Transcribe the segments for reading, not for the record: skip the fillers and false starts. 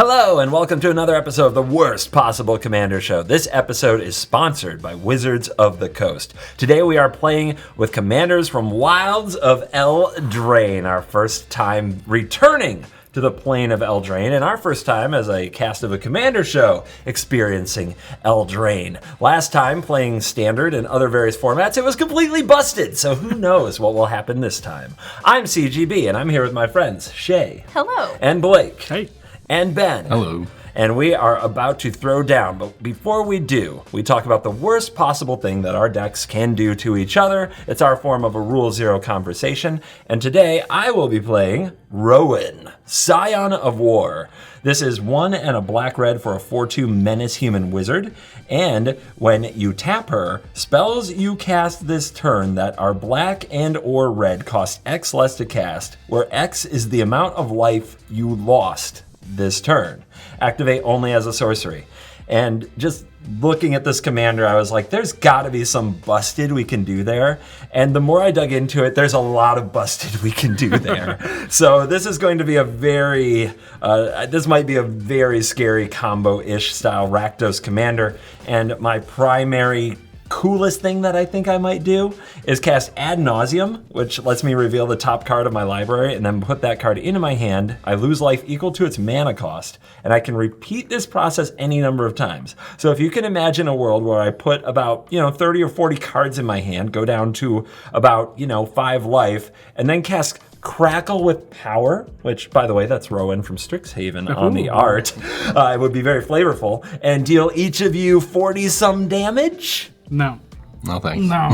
Hello, and welcome to another episode of the Worst Possible Commander Show. This episode is sponsored by Wizards of the Coast. Today we are playing with commanders from Wilds of ELDRAINE, our first time returning to the plane of ELDRAINE, and our first time as a cast of a commander show experiencing ELDRAINE. Last time playing standard and other various formats, it was completely busted, so who knows what will happen this time. I'm CGB, and I'm here with my friends Shea. Hello. And Blake. Hey. And Ben. Hello. And we are about to throw down, but before we do, we talk about the worst possible thing that our decks can do to each other. It's our form of a Rule Zero conversation, and today I will be playing Rowan, Scion of War. This is 1 and a black-red for a 4/2 Menace Human Wizard, and when you tap her, spells you cast this turn that are black and or red cost X less to cast, where X is the amount of life you lost this turn. Activate only as a sorcery. And just looking at this commander, I was like, there's gotta be some busted we can do there. And the more I dug into it, there's a lot of busted we can do there. So this is going to be a this might be a very scary combo-ish style Rakdos commander. And my primary coolest thing that I think I might do is cast Ad Nauseam, which lets me reveal the top card of my library and then put that card into my hand. I lose life equal to its mana cost, and I can repeat this process any number of times. So if you can imagine a world where I put about 30 or 40 cards in my hand, go down to about 5 life, and then cast Crackle with Power, which, by the way, that's Rowan from Strixhaven on the art. It would be very flavorful, and deal each of you 40-some damage. No. No thanks. No.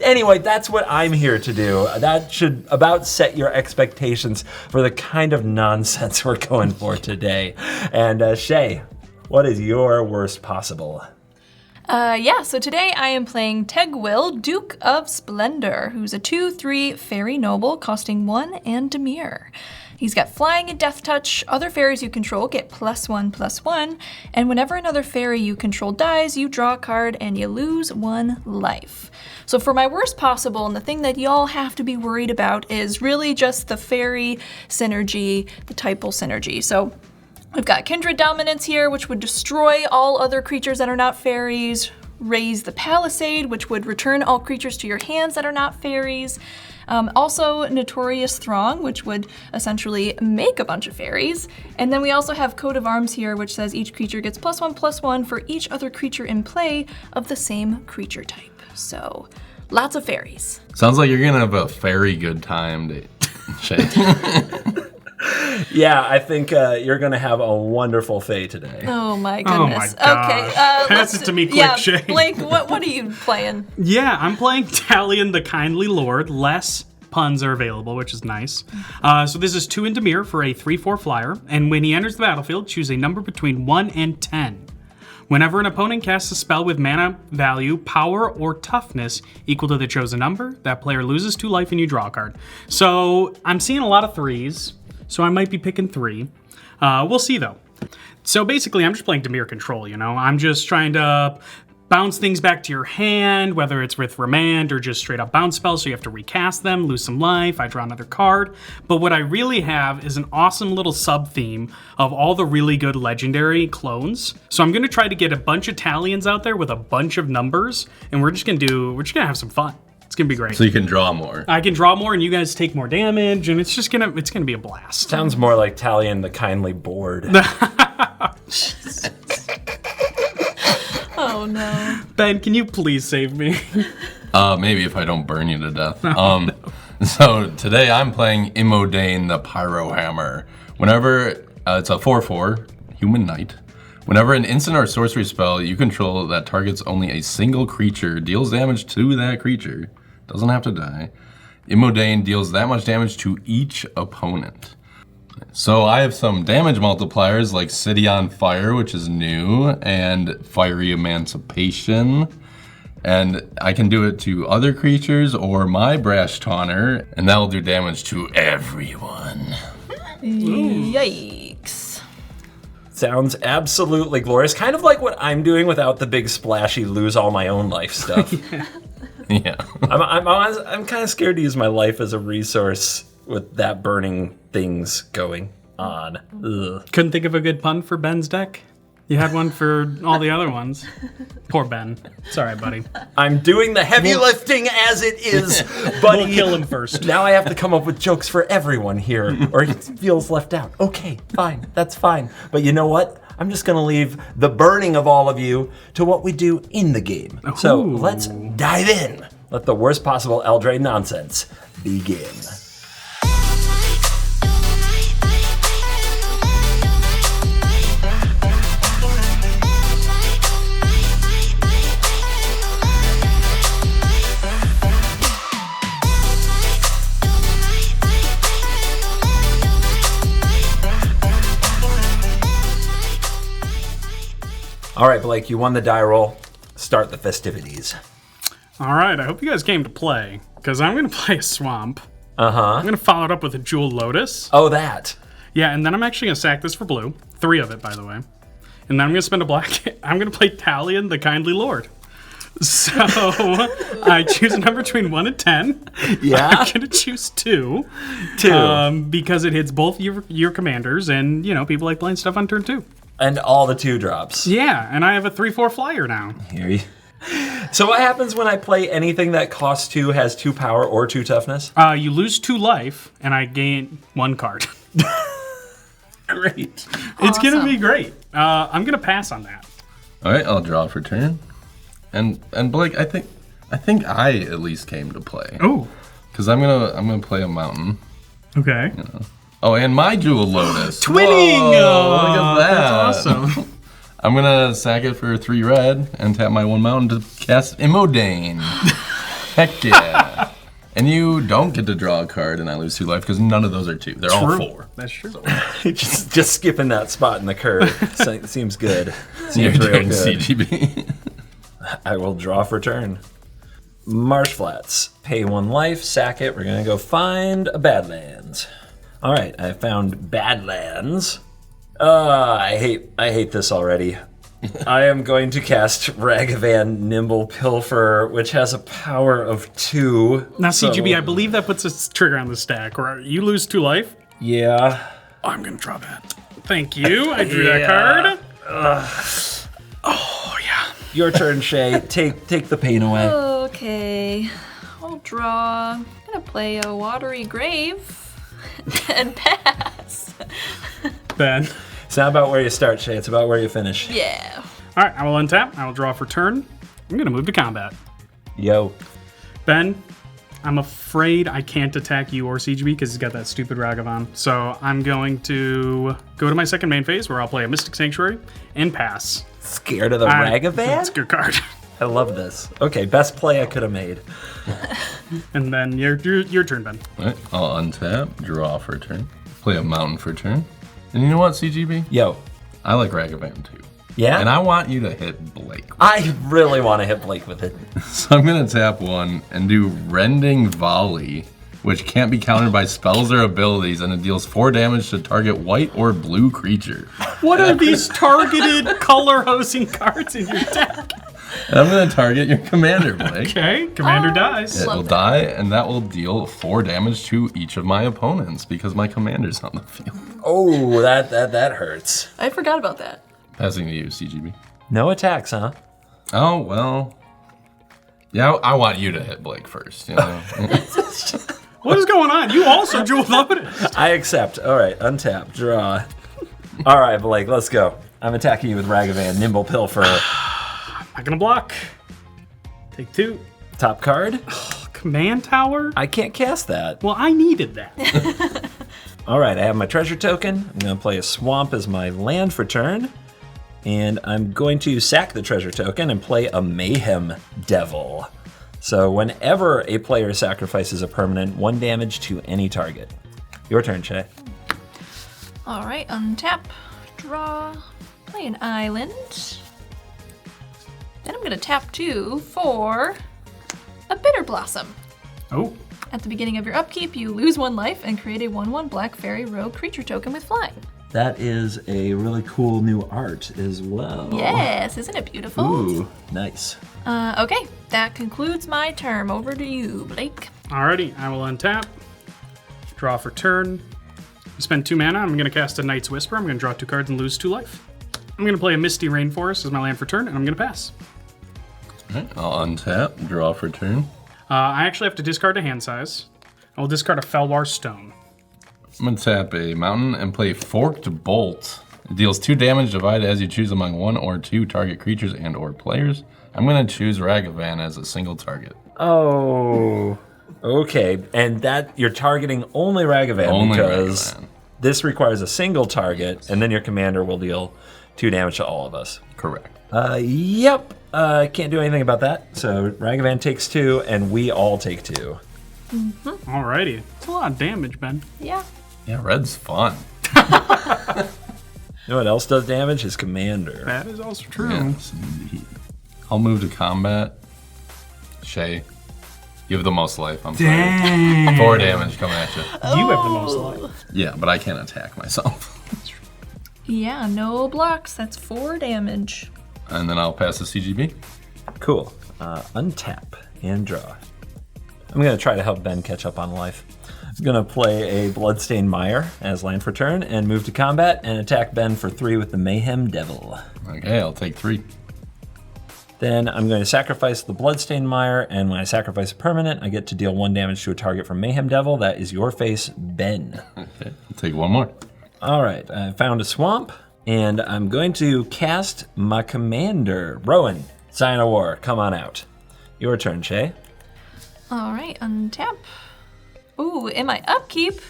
Anyway, that's what I'm here to do. That should about set your expectations for the kind of nonsense we're going for today. And Shea, what is your worst possible? So today I am playing Tegwyl, Duke of Splendor, who's a 2/3 fairy noble costing 1 and Dimir. He's got flying and death touch. Other fairies you control get +1/+1, and whenever another fairy you control dies, you draw a card and you lose 1 life. So for my worst possible, and the thing that y'all have to be worried about is really just the fairy synergy, the typal synergy. So we've got Kindred Dominance here, which would destroy all other creatures that are not fairies. Raise the Palisade, which would return all creatures to your hands that are not fairies. Also Notorious Throng, which would essentially make a bunch of fairies. And then we also have Coat of Arms here, which says each creature gets +1/+1 for each other creature in play of the same creature type. So lots of fairies. Sounds like you're gonna have a very good time, Shay. Yeah, I think you're going to have a wonderful Fae today. Oh my goodness. Oh my gosh. Okay. Pass it to me quick, Shay. Blake, what are you playing? Yeah, I'm playing Talion the Kindly Lord. Less puns are available, which is nice. So this is 2 in Dimir for a 3/4 flyer, and when he enters the battlefield, choose a number between 1 and 10. Whenever an opponent casts a spell with mana value, power, or toughness equal to the chosen number, that player loses 2 life and you draw a card. So I'm seeing a lot of 3s. So I might be picking 3. We'll see, though. So basically, I'm just playing Dimir Control, I'm just trying to bounce things back to your hand, whether it's with Remand or just straight up bounce spells, so you have to recast them, lose some life, I draw another card. But what I really have is an awesome little sub-theme of all the really good legendary clones. So I'm going to try to get a bunch of Talions out there with a bunch of numbers, and we're just going to have some fun. It's gonna be great. So you can draw more. I can draw more, and you guys take more damage, and it's gonna be a blast. Sounds more like Talion the Kindly Board. Oh no. Ben, can you please save me? Maybe if I don't burn you to death. So today I'm playing Imodain the Pyrohammer. Whenever it's a 4/4 human knight. Whenever an instant or sorcery spell you control that targets only a single creature deals damage to that creature, doesn't have to die, Imodain deals that much damage to each opponent. So I have some damage multipliers like City on Fire, which is new, and Fiery Emancipation. And I can do it to other creatures or my Brash Taunter, and that will do damage to everyone. Yikes. Sounds absolutely glorious. Kind of like what I'm doing without the big splashy lose all my own life stuff. Yeah. I'm kind of scared to use my life as a resource with that burning things going. on. Ugh. Couldn't think of a good pun for Ben's deck? You had one for all the other ones. Poor Ben. Sorry, buddy. I'm doing the heavy lifting as it is, buddy. We'll kill him first. Now I have to come up with jokes for everyone here, or he feels left out. Okay, fine, that's fine. But you know what? I'm just gonna leave the burning of all of you to what we do in the game. So let's dive in. Let the worst possible ELDRAINE nonsense begin. All right, Blake, you won the die roll. Start the festivities. All right, I hope you guys came to play, because I'm going to play a swamp. Uh-huh. I'm going to follow it up with a jewel lotus. Oh, that. Yeah, and then I'm actually going to sack this for blue. 3 of it, by the way. And then I'm going to spend a black. I'm going to play Talion, the Kindly Lord. So I choose a number between 1 and 10. Yeah? I'm going to choose 2. 2. Because it hits both your commanders, and, people like playing stuff on turn 2. And all the 2 drops. Yeah, and I have a 3/4 flyer now. Here you. So what happens when I play anything that costs 2, has 2 power, or 2 toughness? You lose 2 life, and I gain 1 card. Great. It's going to be great. I'm going to pass on that. All right, I'll draw for turn. And Blake, I think I at least came to play. Oh. Because I'm gonna play a mountain. Okay. Oh, and my jewel lotus. Twinning! Whoa, look at that. That's awesome. I'm gonna sack it for 3 red and tap my 1 mountain to cast Imodane. Heck yeah. And you don't get to draw a card and I lose 2 life because none of those are 2. They're all 4. That's true. just skipping that spot in the curve. Seems good. You're Seems real doing good. CGB. I will draw for turn. Marsh Flats. Pay 1 life, sack it. We're gonna go find a Badlands. All right, I found Badlands. I hate this already. I am going to cast Ragavan Nimble Pilfer, which has a power of 2. Now, so- CGB, I believe that puts a trigger on the stack, or you lose 2 life. Yeah. I'm going to draw that. Thank you. I drew that card. Oh, yeah. Your turn, Shea. Take the pain away. Okay, I'll draw. I'm gonna play a Watery Grave and pass. Ben. It's not about where you start, Shea. It's about where you finish. Yeah. All right, I will untap. I will draw for turn. I'm going to move to combat. Yo. Ben, I'm afraid I can't attack you or CGB because he's got that stupid Ragavan. So I'm going to go to my second main phase where I'll play a Mystic Sanctuary and pass. Scared of the That's a Ragavan? good card. I love this. Okay, best play I could have made. And then your turn, Ben. All right, I'll untap, draw for turn, play a mountain for turn. And you know what, CGB? Yo. I like Ragavan too. Yeah? And I want you to hit Blake. I really want to hit Blake with it. So I'm gonna tap 1 and do Rending Volley, which can't be countered by spells or abilities, and it deals 4 damage to target white or blue creature. What are these targeted color hosing cards in your deck? And I'm gonna target your commander, Blake. Okay, commander dies. It will die, and that will deal 4 damage to each of my opponents because my commander's on the field. Oh, that hurts. I forgot about that. Passing to you, CGB. No attacks, huh? Oh, well. Yeah, I want you to hit Blake first, you know? What is going on? You also jewel lotus. I accept. All right, untap, draw. All right, Blake, let's go. I'm attacking you with Ragavan, Nimble Pilfer. Not gonna block. Take 2. Top card? Command tower? I can't cast that. Well, I needed that. All right, I have my treasure token. I'm gonna play a swamp as my land for turn. And I'm going to sack the treasure token and play a Mayhem Devil. So whenever a player sacrifices a permanent, 1 damage to any target. Your turn, Shea. All right, untap, draw, play an island. Then I'm gonna tap 2 for a Bitter Blossom. Oh. At the beginning of your upkeep, you lose 1 life and create a 1/1 Black Fairy Rogue creature token with flying. That is a really cool new art as well. Yes, isn't it beautiful? Ooh, nice. Okay, that concludes my turn. Over to you, Blake. Alrighty, I will untap, draw for turn, Spend 2 mana. I'm going to cast a Night's Whisper. I'm going to draw 2 cards and lose 2 life. I'm going to play a Misty Rainforest as my land for turn, and I'm going to pass. All right, I'll untap, draw for turn. I actually have to discard a hand size. I will discard a Felwar Stone. I'm going to tap a mountain and play Forked Bolt. It deals 2 damage divided as you choose among 1 or 2 target creatures and or players. I'm going to choose Ragavan as a single target. Oh, okay. And that you're targeting only Ragavan Only because Ragavan. this requires a single target, and then your commander will deal 2 damage to all of us. Correct. Yep. Can't do anything about that. So Ragavan takes 2, and we all take 2. Alrighty. It's a lot of damage, Ben. Yeah. Yeah, red's fun. You know what else does damage? His commander. That is also true. Yes, indeed. I'll move to combat. Shea, you have the most life. I'm sorry. Dang. 4 damage coming at you. You have the most life. Yeah, but I can't attack myself. Yeah, no blocks. That's 4 damage. And then I'll pass the CGB. Cool. Untap and draw. I'm going to try to help Ben catch up on life. I'm going to play a Bloodstained Mire as land for turn and move to combat and attack Ben for 3 with the Mayhem Devil. Okay, I'll take 3. Then I'm going to sacrifice the Bloodstained Mire, and when I sacrifice a permanent, I get to deal 1 damage to a target from Mayhem Devil. That is your face, Ben. Okay, I'll take 1 more. All right, I found a swamp, and I'm going to cast my commander. Rowan, Sign of War, come on out. Your turn, Shea. All right, untap. Ooh, in my upkeep,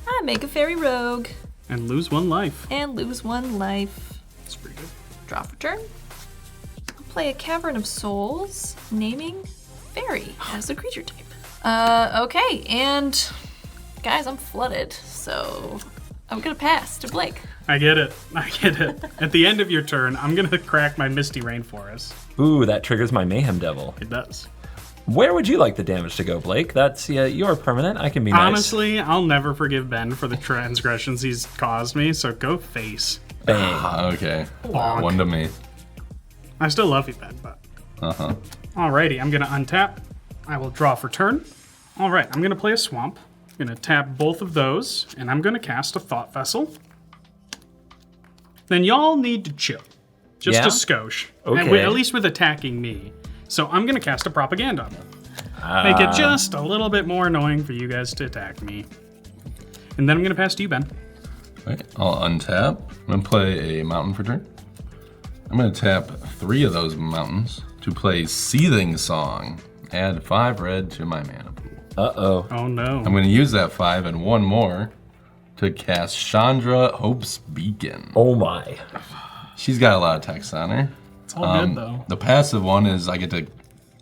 I make a fairy rogue And lose 1 life. and lose 1 life. That's pretty good. Draw for turn. I'll play a Cavern of Souls, naming fairy as a creature type. Okay, and guys, I'm flooded, so I'm gonna pass to Blake. I get it. I get it. At the end of your turn, I'm going to crack my Misty Rainforest. Ooh, that triggers my Mayhem Devil. It does. Where would you like the damage to go, Blake? That's your permanent. I can be nice. Honestly, I'll never forgive Ben for the transgressions he's caused me, so go face. Bang. Okay, Bonk. 1 to me. I still love you, Ben, but... Uh-huh. Alrighty, I'm going to untap. I will draw for turn. Alright, I'm going to play a swamp. I'm going to tap both of those, and I'm going to cast a Thought Vessel. Then y'all need to chill. Just Yeah? a skosh. Okay. And at least with attacking me. So I'm going to cast a Propaganda. Make it just a little bit more annoying for you guys to attack me. And then I'm going to pass to you, Ben. Right, I'll untap. I'm going to play a mountain for turn. I'm going to tap 3 of those mountains to play Seething Song. Add 5 red to my mana pool. Uh-oh. Oh no. I'm going to use that 5 and 1 more to cast Chandra Hope's Beacon. Oh my. She's got a lot of text on her. It's all good though. The passive one is I get to,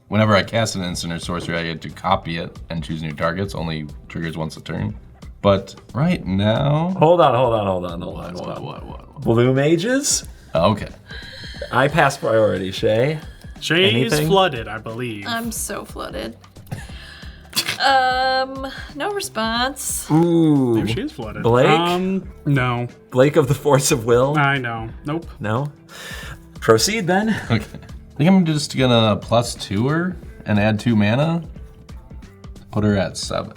whenever I cast an instant or sorcery, I get to copy it and choose new targets. Only triggers once a turn. But right now... Hold on. What? Blue mages? Okay. I pass priority, Shea. Shea is anything? flooded, I believe. I'm so flooded. No response. Ooh. Maybe she is flooded. Blake? No. Blake of the Force of Will? I know. Nope. No? Proceed, Ben. Okay. I think I'm just gonna +2 her and add 2 mana. Put her at 7.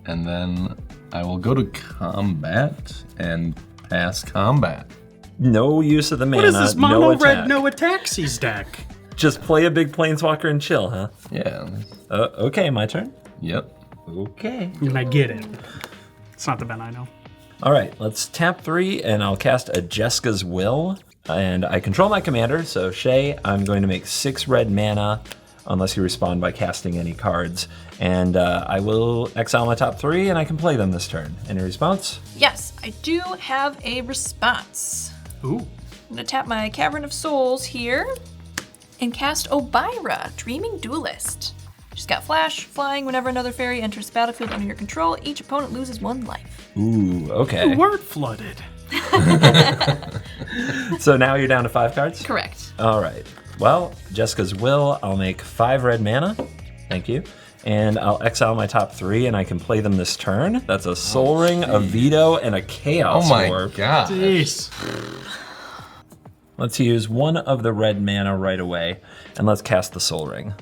And then I will go to combat and pass combat. No use of the mana. What is this no mono attack. red no Ataxies deck? Just play a big planeswalker and chill, huh? Yeah. Okay, my turn. Yep. Okay. And I get it. It's not the Ben I know. All right, let's tap 3, and I'll cast a Jeska's Will. And I control my commander, so Shea, I'm going to make 6 red mana, unless you respond by casting any cards. And I will exile my top 3, and I can play them this turn. Any response? Yes, I do have a response. Ooh. I'm gonna tap my Cavern of Souls here and cast Obira, Dreaming Duelist. She's got flash, flying. Whenever another fairy enters the battlefield under your control, each opponent loses 1 life. Ooh, okay. You weren't flooded. So now you're down to 5 cards? Correct. All right. Well, Jeska's Will, I'll make 5 red mana. Thank you. And I'll exile my top 3, and I can play them this turn. That's a Soul Ring, a Veto, and a Chaos Oh my Orb. god. Jeez. Let's use 1 of the red mana right away, and let's cast the Soul Ring.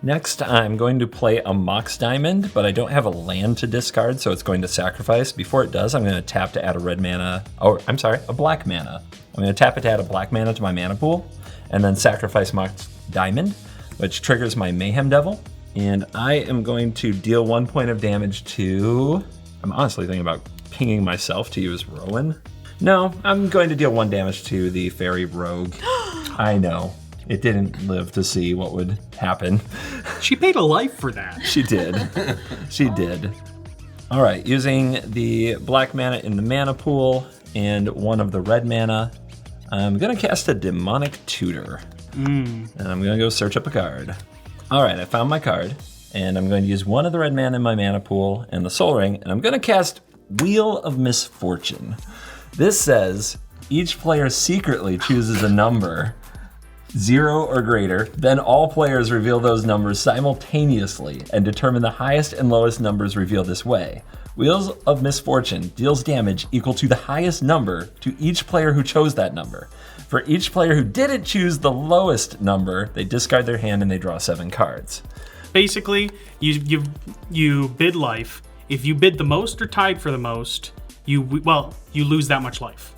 Next, I'm going to play a Mox Diamond, but I don't have a land to discard, so it's going to sacrifice. Before it does, I'm going to tap to add a red mana, a black mana. I'm going to tap it to add a black mana to my mana pool, and then sacrifice Mox Diamond, which triggers my Mayhem Devil. And I am going to deal 1 point of damage to... I'm honestly thinking about pinging myself to use Rowan. No, I'm going to deal 1 damage to the Fairy Rogue. I know. It didn't live to see what would happen. She paid a life for that. She did. She did. All right, using the black mana in the mana pool and 1 of the red mana, I'm going to cast a Demonic Tutor. And I'm going to go search up a card. All right, I found my card, and I'm going to use 1 of the red mana in my mana pool and the Soul Ring, and I'm going to cast Wheel of Misfortune. This says each player secretly chooses a number, 0 or greater, then all players reveal those numbers simultaneously and determine the highest and lowest numbers revealed this way. Wheels of Misfortune deals damage equal to the highest number to each player who chose that number. For each player who didn't choose the lowest number, they discard their hand and they draw 7 cards. Basically, you bid life. If you bid the most or tied for the most, you lose that much life.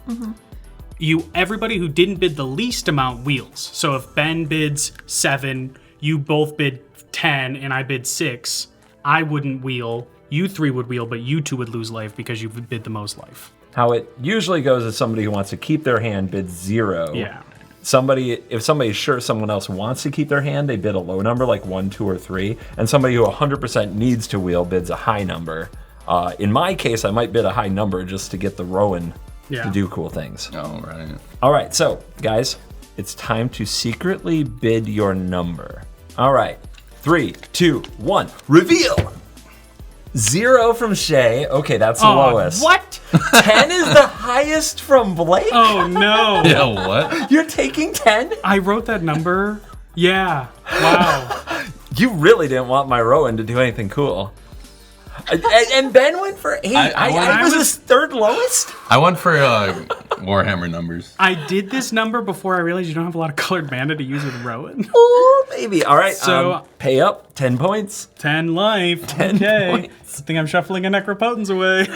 Everybody who didn't bid the least amount wheels. So if Ben bids 7, you both bid 10, and I bid 6, I wouldn't wheel. You 3 would wheel, but you 2 would lose life because you bid the most life. How it usually goes is somebody who wants to keep their hand bids 0. Yeah. If somebody's sure someone else wants to keep their hand, they bid a low number, like 1, 2, or 3. And somebody who 100% needs to wheel bids a high number. In my case, I might bid a high number just to get the Rowan to do cool things. Oh, right. All right, so guys, it's time to secretly bid your number. All right, 3, 2, 1, reveal! 0 from Shea. Okay, that's the lowest. What? 10 is the highest from Blake? Oh, no. Yeah, what? You're taking 10? I wrote that number. Yeah. Wow. You really didn't want my Rowan to do anything cool. And Ben went for 8. I was his 3rd lowest? I went for Warhammer numbers. I did this number before I realized you don't have a lot of colored mana to use with Rowan. Oh, maybe. All right, So pay up. 10 points. 10 life. 10 points. I think I'm shuffling a Necropotence away.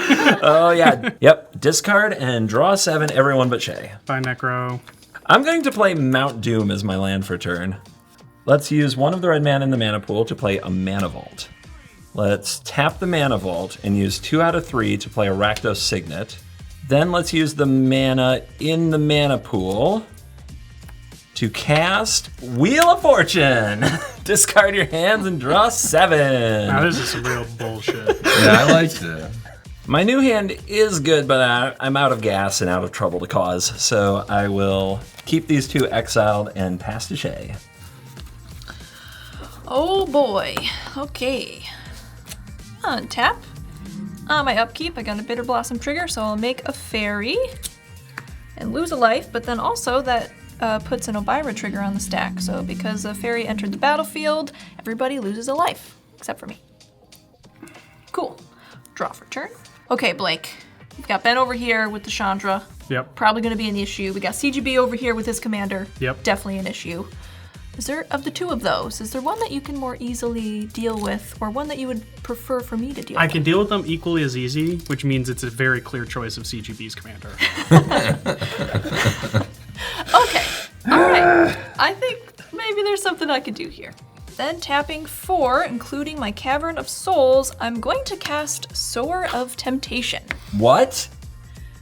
Oh, yeah. Yep. Discard and draw 7, everyone but Shea. Bye, Necro. I'm going to play Mount Doom as my land for turn. Let's use 1 of the red mana in the mana pool to play a Mana Vault. Let's tap the Mana Vault and use 2 out of 3 to play a Rakdos Signet. Then let's use the mana in the mana pool to cast Wheel of Fortune. Discard your hands and draw 7. Now this is some real bullshit. Yeah, I liked it. My new hand is good, but I'm out of gas and out of trouble to cause, so I will keep these 2 exiled and pass to Shea. Oh boy. Okay. Untap. On my upkeep, I got a Bitter Blossom trigger, so I'll make a fairy and lose a life, but then also that puts an Obira trigger on the stack. So because a fairy entered the battlefield, everybody loses a life, except for me. Cool. Draw for turn. Okay, Blake. We've got Ben over here with the Chandra. Yep. Probably going to be an issue. We got CGB over here with his commander. Yep. Definitely an issue. Is there, of the 2 of those, is there one that you can more easily deal with, or one that you would prefer for me to deal with? I can deal with them equally as easy, which means it's a very clear choice of CGB's commander. Okay. All right. I think maybe there's something I could do here. Then tapping 4, including my Cavern of Souls, I'm going to cast Sower of Temptation. What?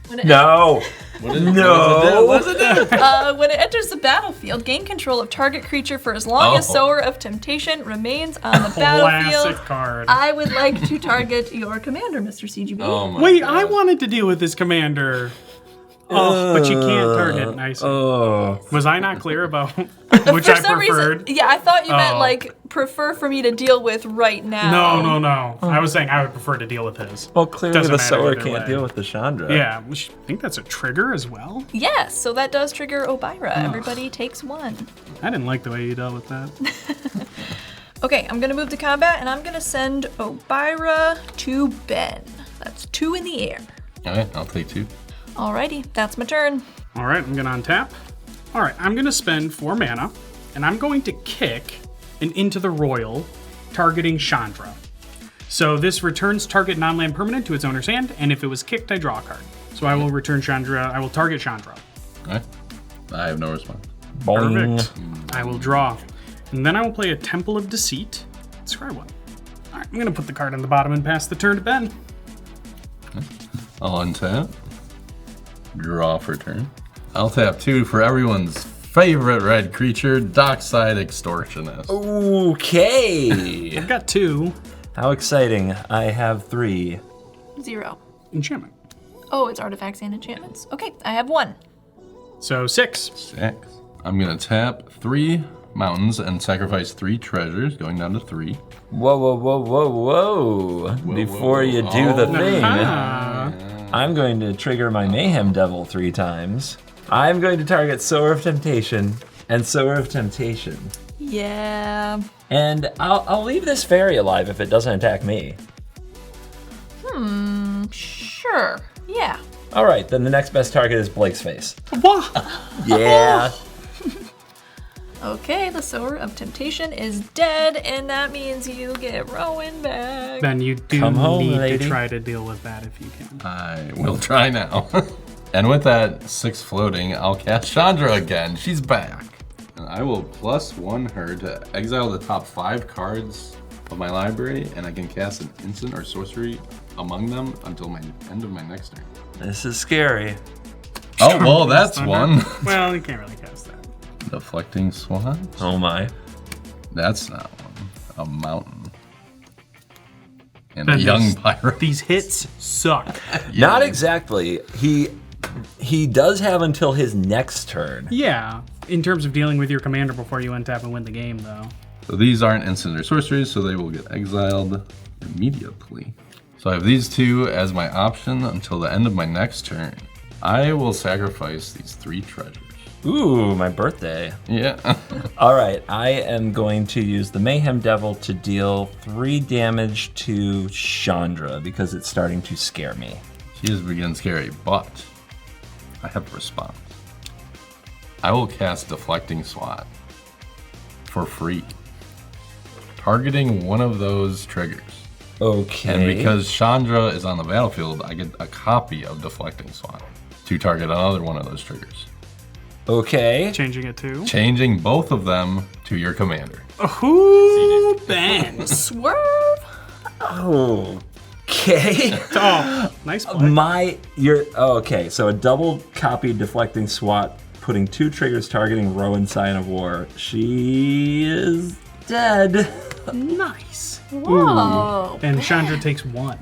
When it No. What does it do? when it enters the battlefield, gain control of target creature for as long as Sower of Temptation remains on the battlefield. Classic card. I would like to target your commander, Mr. CGB. Oh my Wait, God. I wanted to deal with this commander. Oh, but you can't target. Nice. Was I not clear about which I preferred? Yeah, I thought you meant like prefer for me to deal with right now. No. I was saying I would prefer to deal with his. Well, clearly Doesn't the matter Sower either can't way. deal with the Chandra. Yeah, I think that's a trigger as well. Yes, so that does trigger Obira. Everybody takes 1. I didn't like the way you dealt with that. Okay, I'm gonna move to combat and I'm gonna send Obira to Ben. That's 2 in the air. All right, I'll take 2. Alrighty, that's my turn. All right, I'm gonna untap. All right, I'm gonna spend 4 mana, and I'm going to kick and into the royal, targeting Chandra. So this returns target non-land permanent to its owner's hand, and if it was kicked, I draw a card. So I will return Chandra. I will target Chandra. Okay. I have no response. Boing. Perfect. I will draw. And then I will play a Temple of Deceit. Scry one. All right, I'm going to put the card on the bottom and pass the turn to Ben. I'll untap. Draw for turn. I'll tap 2 for everyone's favorite red creature, Dockside Extortionist. Okay. I've got 2. How exciting. I have 3. 0. Enchantment. Oh, it's artifacts and enchantments. Okay, I have 1. So 6. 6. I'm going to tap 3 mountains and sacrifice 3 treasures, going down to 3. Whoa, whoa, whoa, whoa, whoa. Before you do the thing, I'm going to trigger my Mayhem Devil 3 times. I'm going to target Sower of Temptation and Sower of Temptation. Yeah. And I'll leave this fairy alive if it doesn't attack me. Sure. Yeah. All right, then the next best target is Blake's face. What? Yeah. Okay, the Sower of Temptation is dead, and that means you get Rowan back. Ben, you do Come home, need lady. to try to deal with that if you can. I will try now. And with that 6 floating, I'll cast Chandra again. She's back. And I will +1 her to exile the top 5 cards of my library, and I can cast an instant or sorcery among them until my end of my next turn. This is scary. Oh, well, that's one. Well, you can't really cast that. Deflecting Swan? Oh my. That's not one. A mountain. And Ben, a young these- pirate. These hits suck. Not exactly. He does have until his next turn. Yeah, in terms of dealing with your commander before you untap and win the game, though. So these aren't instant or sorceries, so they will get exiled immediately. So I have these 2 as my option until the end of my next turn. I will sacrifice these 3 treasures. Ooh, my birthday. Yeah. All right, I am going to use the Mayhem Devil to deal 3 damage to Chandra because it's starting to scare me. She is begin scary, but I have a response. I will cast Deflecting Swat for free, targeting one of those triggers. Okay. And because Chandra is on the battlefield, I get a copy of Deflecting Swat to target another one of those triggers. Okay. Changing it to. Changing both of them to your commander. Ooh, Ben. Swerve. Okay. Oh, nice play. Okay, so a double copied Deflecting SWAT, putting 2 triggers targeting Rowan Scion of War. She is dead. Nice. Whoa. And Chandra takes 1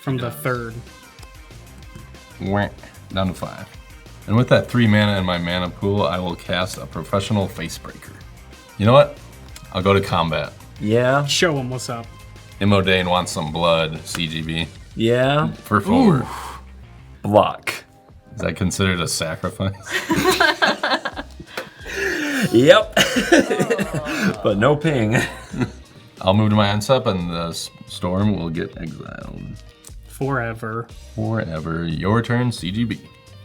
from the 3rd. Wah, down to 5. And with that 3 mana in my mana pool, I will cast a Professional Facebreaker. You know what? I'll go to combat. Yeah. Show him what's up. Imodane wants some blood, CGB. Yeah. For 4. Block. Is that considered a sacrifice? Yep. But no ping. I'll move to my end step and the storm will get exiled. Forever. Forever. Your turn, CGB.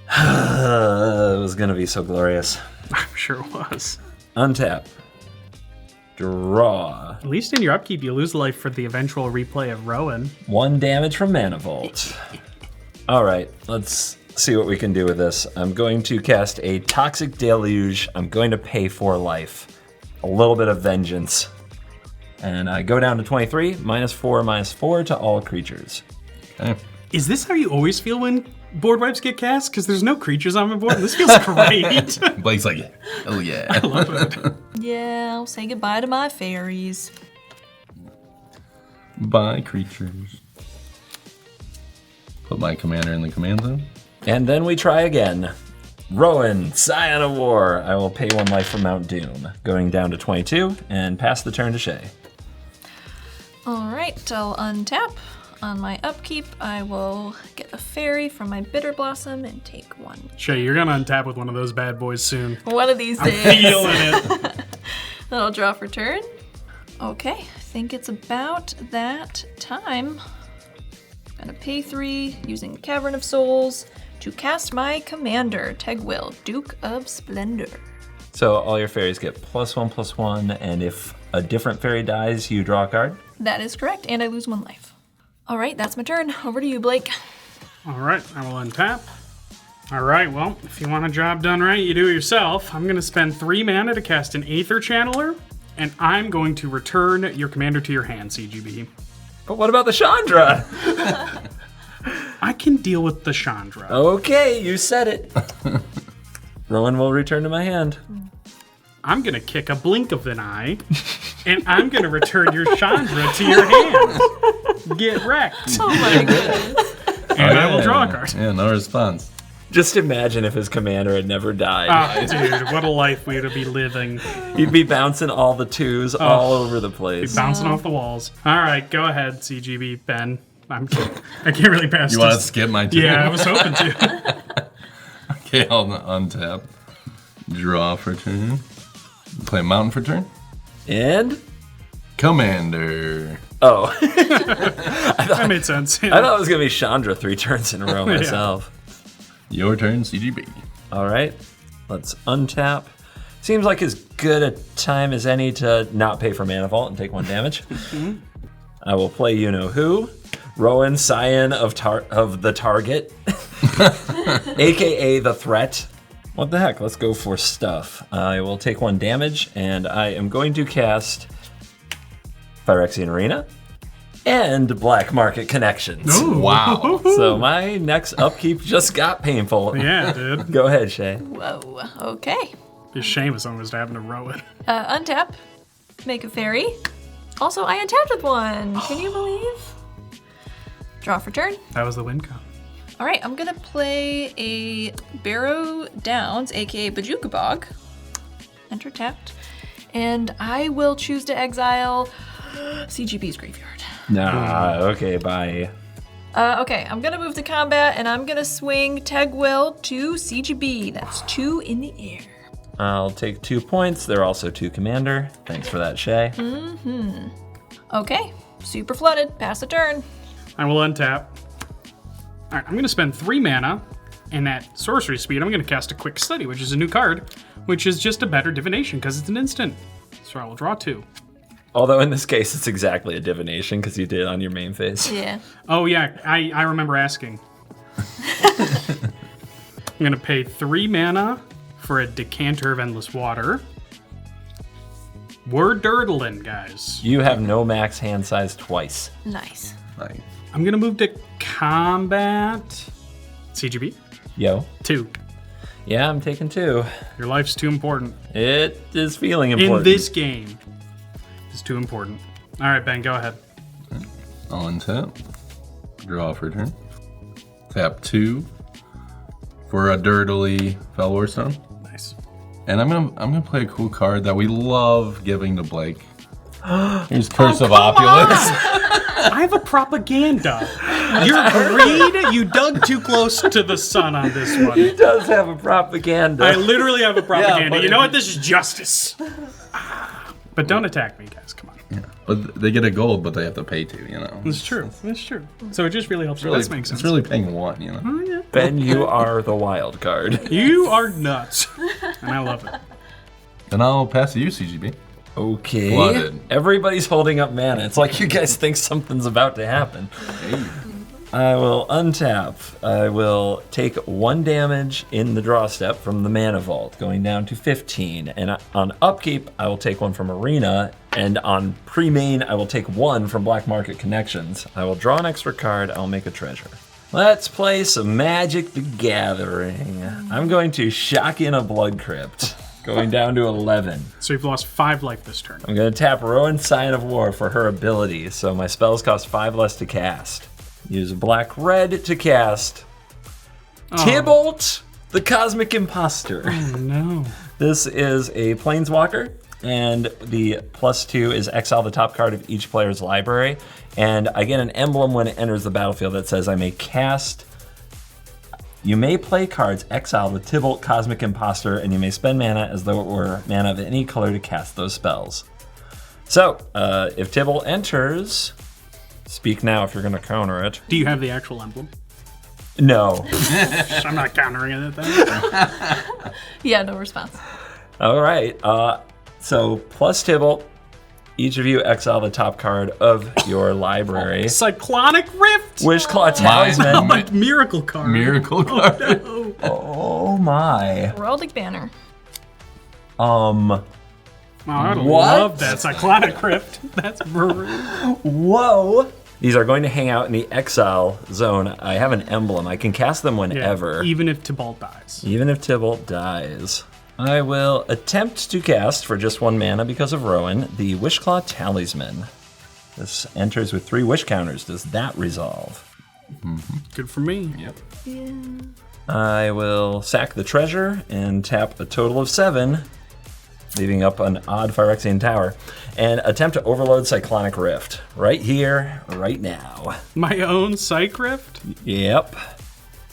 It was gonna be so glorious. I'm sure it was. Untap. Draw. At least in your upkeep, you lose life for the eventual replay of Rowan. 1 damage from Mana Vault. All right, let's see what we can do with this. I'm going to cast a Toxic Deluge. I'm going to pay 4 life. A little bit of vengeance. And I go down to 23, -4 to all creatures. Okay. Is this how you always feel when board wipes get cast? Because there's no creatures on my board. This feels great. Blake's like, oh yeah. I love it. Yeah, I'll say goodbye to my fairies. Bye, creatures. Put my commander in the command zone. And then we try again. Rowan, Scion of War. I will pay 1 life for Mount Doom. Going down to 22 and pass the turn to Shea. All right, I'll untap. On my upkeep, I will get a fairy from my Bitter Blossom and take 1. Shay, you're going to untap with one of those bad boys soon. One of these I'm days. feeling it. Then I'll draw for turn. Okay, I think it's about that time. Gonna pay 3 using Cavern of Souls to cast my commander, Tegwill, Duke of Splendor. So all your fairies get +1/+1, and if a different fairy dies, you draw a card? That is correct, and I lose 1 life. All right, that's my turn. Over to you, Blake. All right, I will untap. All right, well, if you want a job done right, you do it yourself. I'm going to spend 3 mana to cast an Aether Channeler, and I'm going to return your commander to your hand, CGB. But what about the Chandra? I can deal with the Chandra. Okay, you said it. Rowan will return to my hand. I'm going to kick a blink of an eye, and I'm going to return your Chandra to your hand. Get wrecked. Oh my goodness. And I will draw a card. Yeah, no response. Just imagine if his commander had never died. Oh, dude, what a life we would be living. He'd be bouncing all the 2s all over the Be place. bouncing off the walls. All right, go ahead, CGB, Ben. I can't really pass You want to this. skip my turn? Yeah, I was hoping to. Okay, I'll untap. Draw for turn. Play Mountain for turn. And? Commander. Oh. That made sense. I thought it was going to be Chandra 3 turns in a row Yeah. myself. Your turn, CGB. All right, let's untap. Seems like as good a time as any to not pay for Mana Vault and take 1 damage. I will play You Know Who, Rowan, Scion of the Target, aka the Threat. What the heck, let's go for stuff. I will take 1 damage, and I am going to cast Phyrexian Arena and Black Market Connections. Ooh. Wow. So my next upkeep just got painful. Yeah, dude. Go ahead, Shay. Whoa. Okay. Be a shame if someone was to happen to Rowan. Untap. Make a fairy. Also, I untapped with 1. Can you believe? Draw for turn. That was the win code. All right, I'm gonna play a Barrow Downs, aka Bajuka Bog. Enter tapped. And I will choose to exile CGB's graveyard. Nah, okay, bye. Okay, I'm gonna move to combat and I'm gonna swing Tegwill to CGB. That's 2 in the air. I'll take 2 points. They're also 2 commander. Thanks for that, Shay. Okay, super flooded. Pass the turn. I will untap. All right, I'm going to spend 3 mana, and at sorcery speed, I'm going to cast a Quick Study, which is a new card, which is just a better divination because it's an instant. So I will draw 2. Although in this case, it's exactly a divination because you did it on your main phase. Yeah. Oh yeah, I remember asking. I'm going to pay 3 mana for a Decanter of Endless Water. We're dirtling, guys. You have no max hand size twice. Nice. Nice. I'm going to move to combat. CGB? Yo. 2. Yeah, I'm taking 2. Your life's too important. It is feeling important. In this game, it's too important. All right, Ben, go ahead. I'll untap. Draw for turn. Tap 2 for a Dirtily Fellwar Stone. Nice. And I'm gonna play a cool card that we love giving to Blake. Here's Curse of Opulence. I have a propaganda. You're greed. You dug too close to the sun on this one. He does have a propaganda. I literally have a propaganda. but You know if what? This is justice. But don't attack me, guys. Come on. But they get a gold, but they have to pay 2, you know. It's true. It's true. So it just really helps. Really, This makes sense. it's really paying 1, you know. Ben, you are the wild card. You are nuts. And I love it. Then I'll pass to you, CGB. Okay. Flooded. Everybody's holding up mana. It's like you guys think something's about to happen. I will untap. I will take 1 damage in the draw step from the Mana Vault, going down to 15. And on upkeep, I will take 1 from Arena. And on pre-main, I will take 1 from Black Market Connections. I will draw an extra card. I'll make a treasure. Let's play some Magic the Gathering. I'm going to shock in a Blood Crypt, going down to 11. So you've lost 5 life this turn. I'm going to tap Rowan, Sign of War for her ability, so my spells cost 5 less to cast. Use black-red to cast Tybalt, the Cosmic Imposter. Oh, no. This is a Planeswalker, and the +2 is exile the top card of each player's library, and I get an emblem when it enters the battlefield that says I may cast... You may play cards exiled with Tybalt, Cosmic Imposter, and you may spend mana as though it were mana of any color to cast those spells. So, if Tybalt enters... Speak now if you're going to counter it. Do you have the actual emblem? No. I'm not countering it then. Yeah, no response. All right. So plus Tybalt, each of you exile the top card of your library. Cyclonic Rift. Wishclaw Talisman. Like miracle card. Miracle card. Oh my. Heraldic Banner. Oh, I What? love that Cyclonic Rift. That's brutal. Whoa. These are going to hang out in the exile zone. I have an emblem. I can cast them whenever. Even if Tybalt dies. Even if Tybalt dies. I will attempt to cast for just 1 mana because of Rowan, the Wishclaw Talisman. This enters with 3 wish counters. Does that resolve? Good for me. Yep. Yeah. I will sack the treasure and tap a total of 7, leaving up an odd Phyrexian tower, and attempt to overload Cyclonic Rift. Right here, right now. My own Psych Rift? Yep.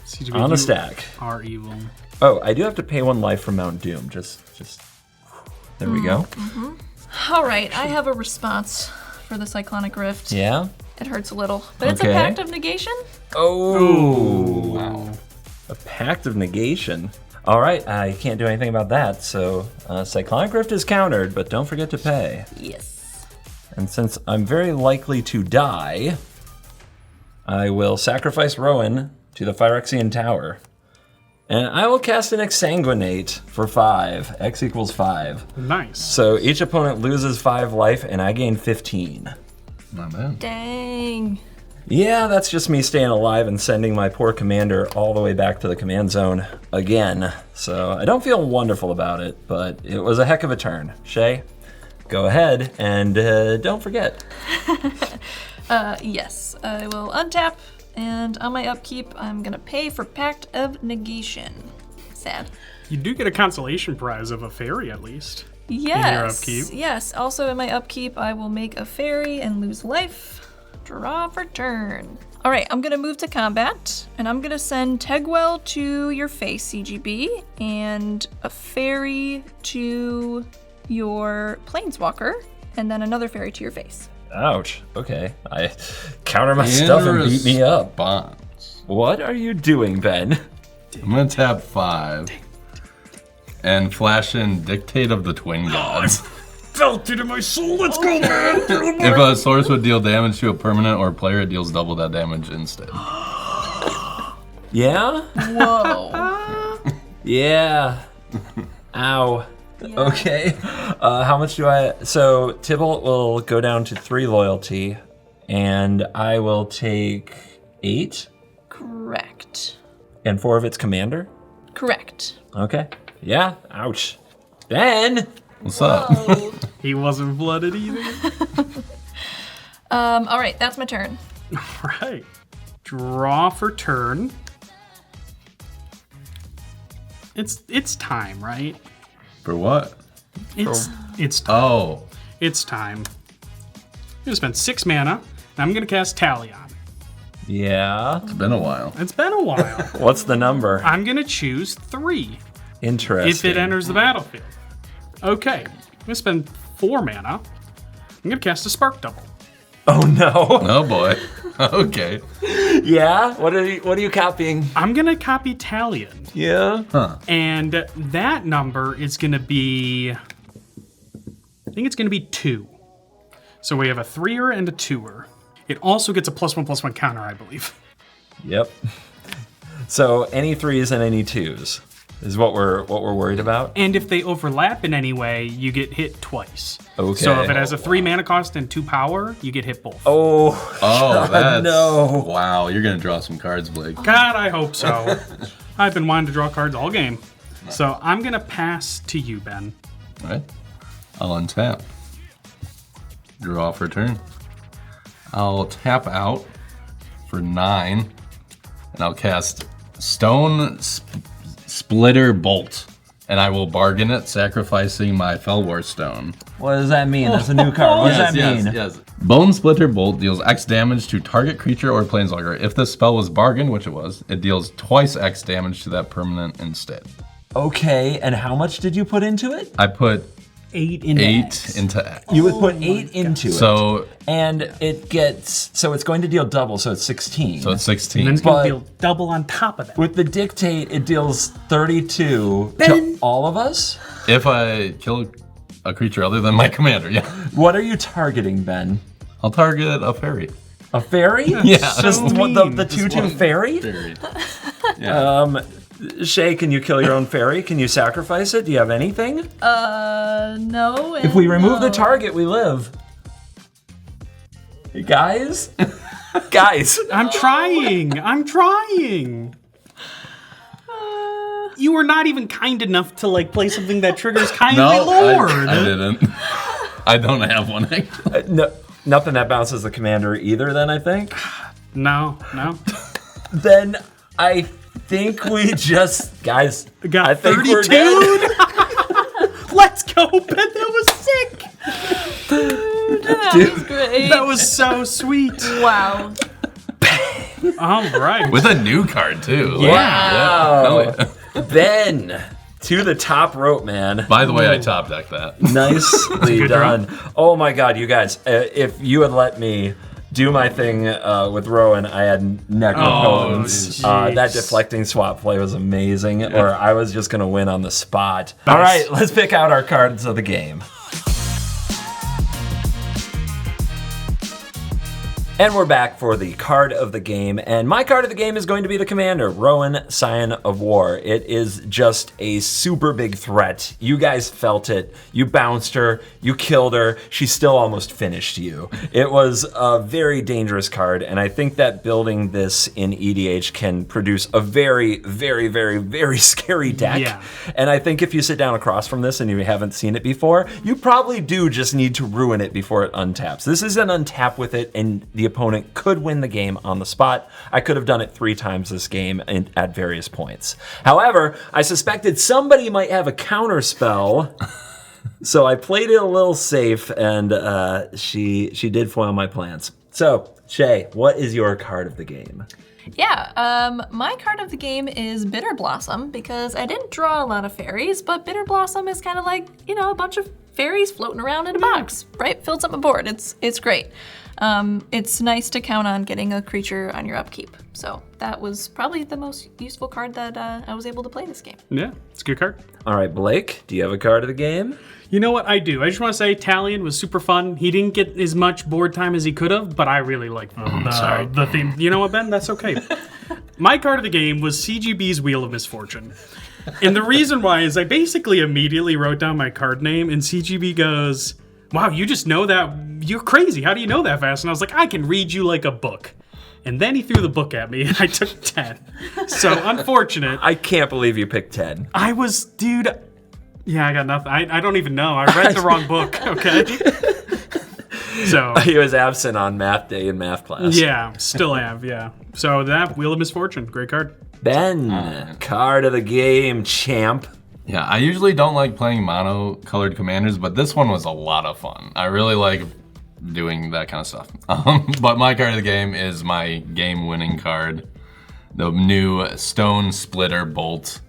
CGB, On a you stack. Are evil. Oh, I do have to pay 1 life for Mount Doom. Just there we go. All right, I have a response for the Cyclonic Rift. Yeah. It hurts a little, but it's a Okay. Pact of Negation. Oh. Wow. A Pact of Negation. All right, I can't do anything about that. So Cyclonic Rift is countered, but don't forget to pay. Yes. And since I'm very likely to die, I will sacrifice Rowan to the Phyrexian Tower. And I will cast an Exsanguinate for 5. X equals 5. Nice. So each opponent loses 5 life, and I gain 15. Not bad. Dang. Yeah, that's just me staying alive and sending my poor commander all the way back to the command zone again. So I don't feel wonderful about it, but it was a heck of a turn. Shea, go ahead and don't forget. Yes, I will untap, and on my upkeep, I'm gonna pay for Pact of Negation. Sad. You do get a consolation prize of a fairy at least. Yes. upkeep. Yes. Also in my upkeep, I will make a fairy and lose life. Draw for turn. All right, I'm gonna move to combat, and I'm gonna send Tegwell to your face, CGB, and a fairy to your planeswalker, and then another fairy to your face. Ouch. Okay. I counter my stuff and beat me up. Response. What are you doing, Ben? I'm gonna tap 5 and flash in Dictate of the Twin Gods. Felt it in my soul. Let's go, man. If a source would deal damage to a permanent or player, it deals double that damage instead. Yeah? Whoa. Yeah. Ow. Okay. How much do I... So Tybalt will go down to 3 loyalty, and I will take 8 Correct. and 4 of its commander. Correct. Okay. Yeah. Ouch. Ben! What's up? Oh. He wasn't flooded either. All right, that's my turn. All right. Draw for turn. It's time, right? For what? It's time. Oh. It's time. I'm gonna spend 6 mana, and I'm gonna cast Talion. Yeah. It's been a while. It's been a while. What's the number? I'm gonna choose 3 Interesting. if it enters the battlefield. Okay, I'm gonna spend 4 mana. I'm gonna cast a Spark Double. Oh no. Oh boy. Okay. Yeah? What are you copying? I'm gonna copy Talion, Yeah. Huh. and that number is gonna be, I think it's gonna be 2. So we have a 3-er and a 2-er. It also gets a +1/+1 counter, I believe. Yep. So any 3s and any 2s is what we're worried about. And if they overlap in any way, you get hit twice. Okay. So if it has a 3 mana cost and 2 power, you get hit both. Oh. Oh, that's... no. Wow, you're gonna draw some cards, Blake. God, I hope so. I've been wanting to draw cards all game. So I'm gonna pass to you, Ben. All right. I'll untap. Draw for turn. I'll tap out for 9, and I'll cast Stone Splitter Bolt, and I will bargain it, sacrificing my Fellwar Stone. What does that mean? That's a new card. What does that mean? Yes. Bone Splitter Bolt deals X damage to target creature or planeswalker. If this spell was bargained, which it was, it deals twice X damage to that permanent instead. Okay, and how much did you put into it? I put 8 in 8 into X. You would put 8 into it. So And it gets, so it's going to deal double, so it's 16. it's And then 16. it's gonna But- deal double on top of that. With the dictate, it deals 32 to Ben. all of us? If I kill a creature other than my commander, yeah. What are you targeting, Ben? I'll target a fairy. A fairy? Yeah. Just So the mean. 2/2 fairy? Fairy. Yeah. Shay, can you kill your own fairy? Can you sacrifice it? Do you have anything? No. If we remove the target, we live. Hey, guys? Guys. I'm trying. You were not even kind enough to like play something that triggers Kindly No, Lord. I didn't. I don't have one, actually. No, nothing that bounces the commander either, then, I think. No. Then I think we just... Guys, Got I think 32. we're good. Let's go, Ben. That was sick. That was great. That was so sweet. Wow. All right. With a new card, too. Wow. Yeah. Ben, to the top rope, man. By the way, I top decked that. Nicely good done. Oh my God, you guys! If you had let me do my thing with Rowan, I had necropotence. jeez. That deflecting swap play was amazing, or I was just gonna win on the spot. All right, let's pick out our cards of the game. And we're back for the card of the game, and my card of the game is going to be the commander, Rowan, Scion of War. It is just a super big threat. You guys felt it. You bounced her, you killed her, she still almost finished you. It was a very dangerous card, and I think that building this in EDH can produce a very, very, very, very scary deck. Yeah. And I think if you sit down across from this and you haven't seen it before, you probably do just need to ruin it before it untaps. This is an untap with it, and the opponent could win the game on the spot. I could have done it 3 times this game at various points. However, I suspected somebody might have a counter spell, so I played it a little safe, and she did foil my plans. So, Shay, what is your card of the game? Yeah, my card of the game is Bitter Blossom because I didn't draw a lot of fairies, but Bitter Blossom is kind of like, you know, a bunch of fairies floating around in a box, right? Fills up a board. It's great. It's nice to count on getting a creature on your upkeep. So that was probably the most useful card that I was able to play this game. Yeah, it's a good card. All right, Blake, do you have a card of the game? You know what? I do. I just want to say Talion was super fun. He didn't get as much board time as he could have, but I really like the theme. You know what, Ben? That's okay. My card of the game was CGB's Wheel of Misfortune. And the reason why is I basically immediately wrote down my card name, and CGB goes, "Wow, you just know that? You're crazy. How do you know that fast?" And I was like, "I can read you like a book." And then he threw the book at me, and I took 10. So, unfortunate. I can't believe you picked 10. I was, dude... Yeah, I got nothing. I don't even know. I read the wrong book, okay? So... He was absent on math day in math class. Yeah, still have, yeah. So that, Wheel of Misfortune, great card. Ben, card of the game, champ. Yeah, I usually don't like playing mono-colored commanders, but this one was a lot of fun. I really like doing that kind of stuff. But my card of the game is my game-winning card, the new Stone Splitter Bolt.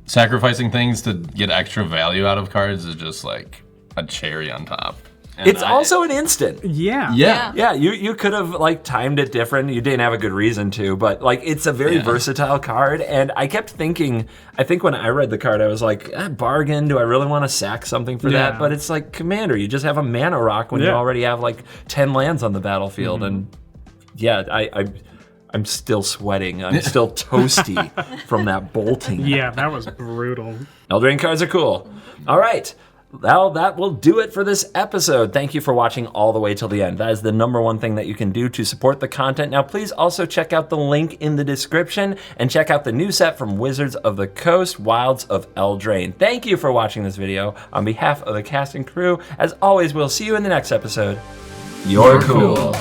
Sacrificing things to get extra value out of cards is just like a cherry on top. And It's also an instant. Yeah. Yeah. Yeah, you could have like timed it different. You didn't have a good reason to, but like it's a very versatile card. And I kept thinking, I think when I read the card, I was like, bargain. Do I really want to sack something for that? But it's like Commander. You just have a mana rock when you already have like 10 lands on the battlefield. And yeah, I'm still sweating. I'm still toasty from that bolting. Yeah, that was brutal. ELDRAINE cards are cool. All right. Well, that will do it for this episode. Thank you for watching all the way till the end. That is the #1 thing that you can do to support the content. Now, please also check out the link in the description and check out the new set from Wizards of the Coast, Wilds of ELDRAINE. Thank you for watching this video. On behalf of the cast and crew, as always, we'll see you in the next episode. You're cool.